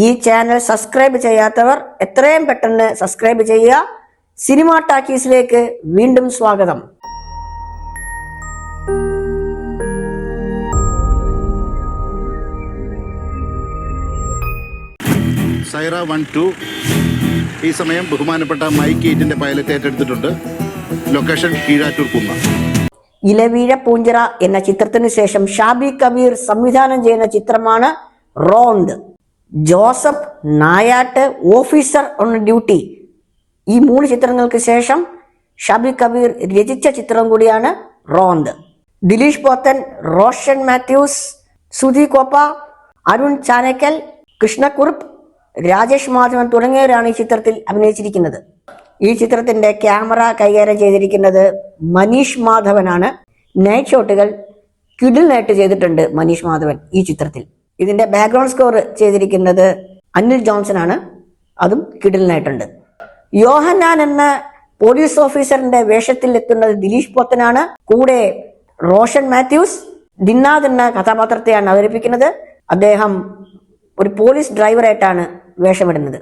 ഈ channel subscribe ചെയ്യാത്തവർ എത്രയും പെട്ടെന്ന് സബ്സ്ക്രൈബ് ചെയ്യുക. സിനിമ ടാക്കീസിലേക്ക് വീണ്ടും സ്വാഗതം. സൈറ 1-2 ഈ സമയം ബഹുമാനപ്പെട്ട മൈക്ക് 8 പൈലറ്റ് ഏറ്റെടുത്തിട്ടുണ്ട്. ലൊക്കേഷൻ കീഴാറ്റൂർ കുന്ന. ഇലവീഴ പൂഞ്ചിറ എന്ന ചിത്രത്തിന് ശേഷം ഷാബി കബീർ സംവിധാനം ചെയ്യുന്ന ചിത്രമാണ് റോന്ത്. ജോസഫ്, നായാട്ട്, ഓഫീസർ ഓൺ ഡ്യൂട്ടി ഈ 3 ചിത്രങ്ങൾക്ക് ശേഷം ഷാബി കബീർ രചിച്ച ചിത്രം കൂടിയാണ് റോന്ത്. ദിലീഷ് പോത്തൻ, റോഷൻ മാത്യൂസ്, സുധി കോപ്പ, അരുൺ ചാനക്കൽ, കൃഷ്ണക്കുറുപ്പ്, രാജേഷ് മാധവൻ തുടങ്ങിയവരാണ് ഈ ചിത്രത്തിൽ അഭിനയിച്ചിരിക്കുന്നത്. ഈ ചിത്രത്തിന്റെ ക്യാമറ കൈകാര്യം ചെയ്തിരിക്കുന്നത് മനീഷ് മാധവനാണ്. നൈറ്റ് ഷോട്ടുകൾ കിടിലനായിട്ട് ചെയ്തിട്ടുണ്ട് മനീഷ് മാധവൻ ഈ ചിത്രത്തിൽ. ഇതിന്റെ ബാക്ക്ഗ്രൗണ്ട് സ്കോർ ചെയ്തിരിക്കുന്നത് അനിൽ ജോൺസൺ ആണ്. അതും കിടിലനായിട്ടുണ്ട്. യോഹന്നാൻ എന്ന പോലീസ് ഓഫീസറിന്റെ വേഷത്തിൽ എത്തുന്നത് ദിലീഷ് പോത്തനാണ്. കൂടെ റോഷൻ മാത്യൂസ് ദിന്നാദ് എന്ന കഥാപാത്രത്തെയാണ് അവതരിപ്പിക്കുന്നത്. അദ്ദേഹം ഒരു പോലീസ് ഡ്രൈവറായിട്ടാണ് വേഷമിടുന്നത്.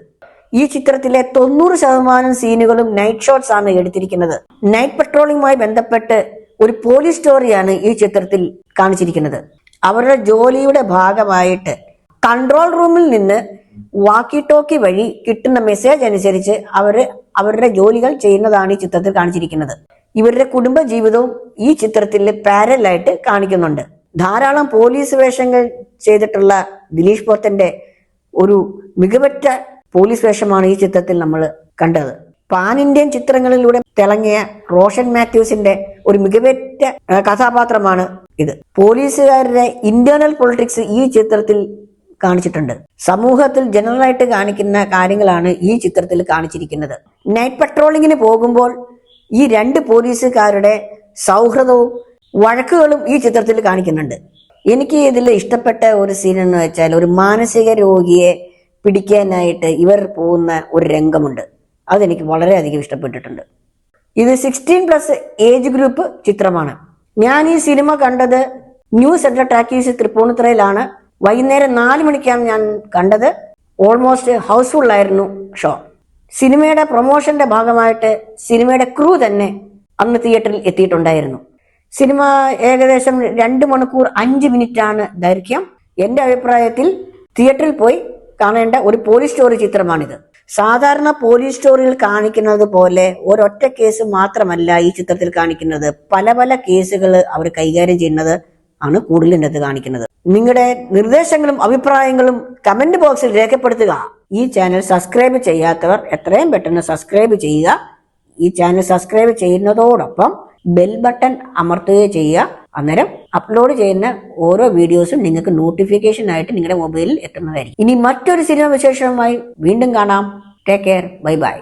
ഈ ചിത്രത്തിലെ 90% സീനുകളും നൈറ്റ് ഷോട്ട്സ് ആണ് എടുത്തിരിക്കുന്നത്. നൈറ്റ് പട്രോളിങ്ങുമായി ബന്ധപ്പെട്ട് ഒരു പോലീസ് സ്റ്റോറിയാണ് ഈ ചിത്രത്തിൽ കാണിച്ചിരിക്കുന്നത്. അവരുടെ ജോലിയുടെ ഭാഗമായിട്ട് കൺട്രോൾ റൂമിൽ നിന്ന് വാക്കി ടോക്കി വഴി കിട്ടുന്ന മെസ്സേജ് അനുസരിച്ച് അവരുടെ ജോലികൾ ചെയ്യുന്നതാണ് ഈ ചിത്രത്തിൽ കാണിച്ചിരിക്കുന്നത്. ഇവരുടെ കുടുംബ ജീവിതവും ഈ ചിത്രത്തിൽ പാരലായിട്ട് കാണിക്കുന്നുണ്ട്. ധാരാളം പോലീസ് വേഷങ്ങൾ ചെയ്തിട്ടുള്ള ദിലീഷ് പോത്തന്റെ ഒരു മികവറ്റ പോലീസ് വേഷമാണ് ഈ ചിത്രത്തിൽ നമ്മൾ കണ്ടത്. പാൻ ഇന്ത്യൻ ചിത്രങ്ങളിലൂടെ തിളങ്ങിയ റോഷൻ മാത്യൂസിന്റെ ഒരു മികവറ്റ കഥാപാത്രമാണ് ഇത്. പോലീസുകാരുടെ ഇന്റേണൽ പൊളിറ്റിക്സ് ഈ ചിത്രത്തിൽ കാണിച്ചിട്ടുണ്ട്. സമൂഹത്തിൽ ജനറലായിട്ട് കാണിക്കുന്ന കാര്യങ്ങളാണ് ഈ ചിത്രത്തിൽ കാണിച്ചിരിക്കുന്നത്. നൈറ്റ് പട്രോളിങ്ങിന് പോകുമ്പോൾ ഈ 2 പോലീസുകാരുടെ സൗഹൃദവും വഴക്കുകളും ഈ ചിത്രത്തിൽ കാണിക്കുന്നുണ്ട്. എനിക്ക് ഇതിൽ ഇഷ്ടപ്പെട്ട ഒരു സീൻ എന്ന് വെച്ചാൽ ഒരു മാനസിക രോഗിയെ പിടിക്കാനായിട്ട് ഇവർ പോകുന്ന ഒരു രംഗമുണ്ട്. അതെനിക്ക് വളരെയധികം ഇഷ്ടപ്പെട്ടിട്ടുണ്ട്. ഇത് 16+ ഏജ് ഗ്രൂപ്പ് ചിത്രമാണ്. ഞാൻ ഈ സിനിമ കണ്ടത് ന്യൂ സെൻട്രൽ ടാക്കീസ് തൃപ്പൂണിത്തുറയിലാണ്. വൈകുന്നേരം 4 മണിക്കാണ് ഞാൻ കണ്ടത്. ഓൾമോസ്റ്റ് ഹൗസ്ഫുൾ ആയിരുന്നു ഷോ. സിനിമയുടെ പ്രൊമോഷന്റെ ഭാഗമായിട്ട് സിനിമയുടെ ക്രൂ തന്നെ അന്ന് തിയേറ്ററിൽ എത്തിയിട്ടുണ്ടായിരുന്നു. സിനിമ ഏകദേശം 2 മണിക്കൂർ 5 മിനിറ്റാണ് ദൈർഘ്യം. എന്റെ അഭിപ്രായത്തിൽ തിയേറ്ററിൽ പോയി കാണേണ്ട ഒരു പോലീസ് സ്റ്റോറി ചിത്രമാണിത്. സാധാരണ പോലീസ് സ്റ്റോറിയിൽ കാണിക്കുന്നത് പോലെ ഒരൊറ്റ കേസ് മാത്രമല്ല ഈ ചിത്രത്തിൽ കാണിക്കുന്നത്. പല പല കേസുകൾ അവർ കൈകാര്യം ചെയ്യുന്നത് ആണ് കൂടുതലിനകത്ത് കാണിക്കുന്നത്. നിങ്ങളുടെ നിർദ്ദേശങ്ങളും അഭിപ്രായങ്ങളും കമന്റ് ബോക്സിൽ രേഖപ്പെടുത്തുക. ഈ ചാനൽ സബ്സ്ക്രൈബ് ചെയ്യാത്തവർ എത്രയും പെട്ടെന്ന് സബ്സ്ക്രൈബ് ചെയ്യുക. ഈ ചാനൽ സബ്സ്ക്രൈബ് ചെയ്യുന്നതോടൊപ്പം ബെൽ ബട്ടൺ അമർത്തുകയും ചെയ്യുക. അന്നേരം അപ്ലോഡ് ചെയ്യുന്ന ഓരോ വീഡിയോസും നിങ്ങൾക്ക് നോട്ടിഫിക്കേഷൻ ആയിട്ട് നിങ്ങളുടെ മൊബൈലിൽ എത്തുന്നതായിരിക്കും. ഇനി മറ്റൊരു സിനിമ വിശേഷവുമായി വീണ്ടും കാണാം. Take care. Bye bye.